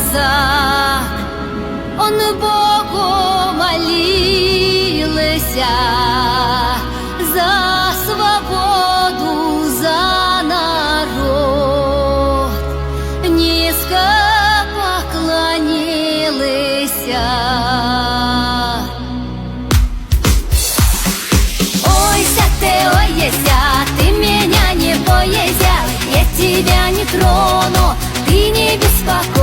казак, он Богу молился за свободу, за народ, низко поклонился. Ойся ты меня не бойся, я тебя не трону, ты не беспокойся.